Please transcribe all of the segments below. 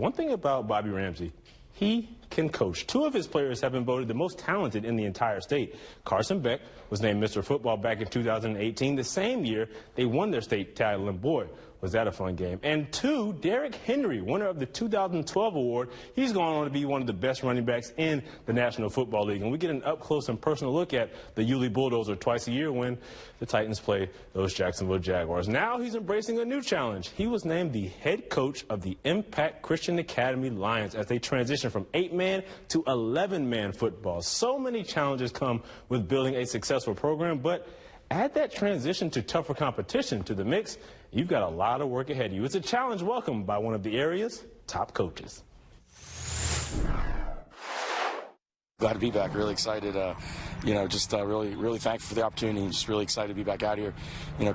One thing about Bobby Ramsay, he can coach. Two of his players have been voted the most talented in the entire state. Carson Beck was named Mr. Football back in 2018, the same year they won their state title, and boy, was that a fun game. And two, Derrick Henry, winner of the 2012 award, he's gone on to be one of the best running backs in the National Football League. And we get an up-close and personal look at the Yulee Bulldozer twice a year when the Titans play those Jacksonville Jaguars. Now he's embracing a new challenge. He was named the head coach of the Impact Christian Academy Lions as they transition from 8-man to 11-man football. So many challenges come with building a successful program, but add that transition to tougher competition to the mix, you've got a lot of work ahead of you. It's a challenge welcomed by one of the area's top coaches. Glad to be back. Really excited. Really thankful for the opportunity. Just really excited to be back out here,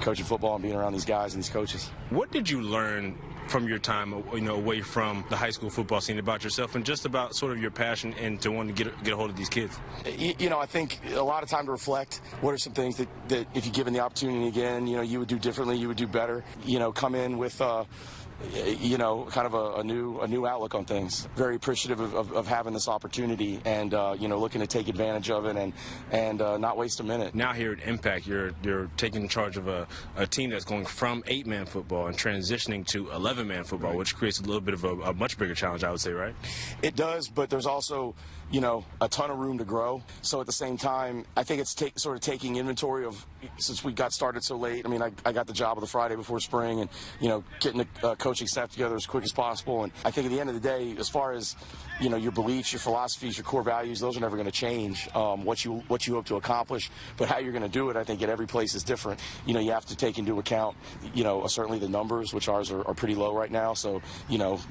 coaching football and being around these guys and these coaches. What did you learn from your time, away from the high school football scene about yourself and just about sort of your passion and to want to get a hold of these kids? I think a lot of time to reflect. What are some things that if you're given the opportunity again, you would do differently, you would do better. Come in with kind of a new outlook on things. Very appreciative of having this opportunity and looking to take advantage of it and not waste a minute. Now here at Impact, you're taking charge of a team that's going from 8-man football and transitioning to 11-man football, right, which creates a little bit of a much bigger challenge, I would say, right? It does, but there's also a ton of room to grow. So at the same time, I think it's sort of taking inventory of, since we got started so late. I mean, I got the job of the Friday before spring and, getting the coaching staff together as quick as possible. And I think at the end of the day, as far as, your beliefs, your philosophies, your core values, those are never going to change, what you hope to accomplish. But how you're going to do it, I think at every place is different. You have to take into account, certainly the numbers, which ours are pretty low right now. So,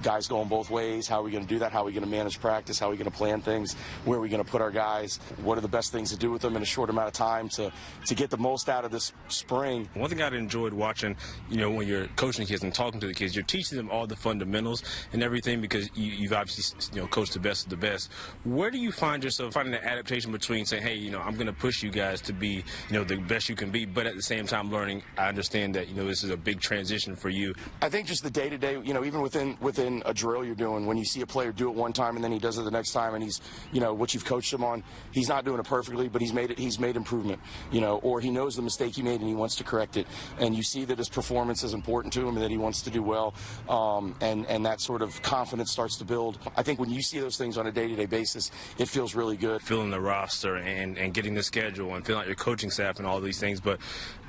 guys going both ways. How are we going to do that? How are we going to manage practice? How are we going to plan things? Where are we going to put our guys? What are the best things to do with them in a short amount of time to get the most out of this spring? One thing I enjoyed watching, when you're coaching kids and talking to the kids, you're teaching them all the fundamentals and everything because you've obviously, coached the best of the best. Where do you find yourself finding the adaptation between saying, hey, I'm going to push you guys to be, the best you can be, but at the same time learning, I understand that, this is a big transition for you. I think just the day-to-day, even within a drill you're doing, when you see a player do it one time and then he does it the next time and he's, what you've coached him on, he's not doing it perfectly, but he's made improvement, or he knows the mistake he made and he wants to correct it. And you see that his performance is important to him and that he wants to do well, and that sort of confidence starts to build. I think when you see those things on a day-to-day basis, it feels really good. Filling the roster and getting the schedule and filling out your coaching staff and all these things, but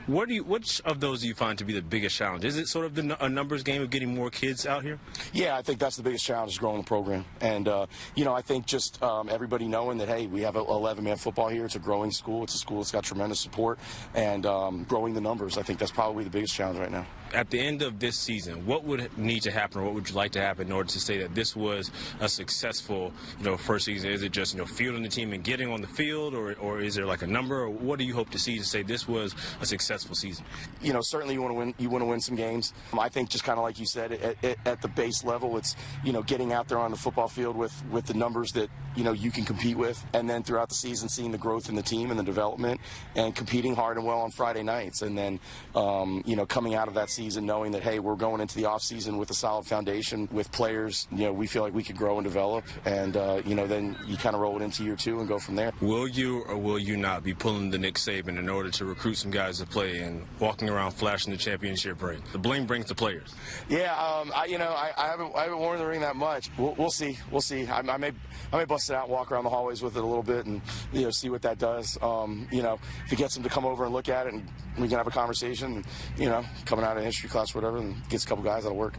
which of those do you find to be the biggest challenge? Is it sort of a numbers game of getting more kids out here? Yeah, I think that's the biggest challenge, is growing the program. And, I think just everybody knowing that, hey, we have 11-man football here. It's a growing school. It's a school that's got tremendous support. And growing the numbers, I think that's probably the biggest challenge right now. At the end of this season, what would need to happen, or what would you like to happen in order to say that this was a successful, first season? Is it just, fielding the team and getting on the field, or is there like a number? Or what do you hope to see to say this was a successful season? Certainly you want to win. You want to win some games. I think just kind of like you said, at the base level, it's getting out there on the football field with the numbers that you can compete with, and then throughout the season seeing the growth in the team and the development, and competing hard and well on Friday nights, and then coming out of that season knowing that, hey, we're going into the off season with a solid foundation with players. We feel like we can grow and develop, and then you kind of roll it into year two and go from there. Will you or will you not be pulling the Nick Saban in order to recruit some guys to play and walking around flashing the championship ring? The bling brings the players. Yeah, I haven't worn the ring that much. We'll see. We'll see. I may bust it out and walk around the hallways with it a little bit and see what that does. If it gets them to come over and look at it and we can have a conversation, coming out of history class or whatever, and gets a couple guys that'll work.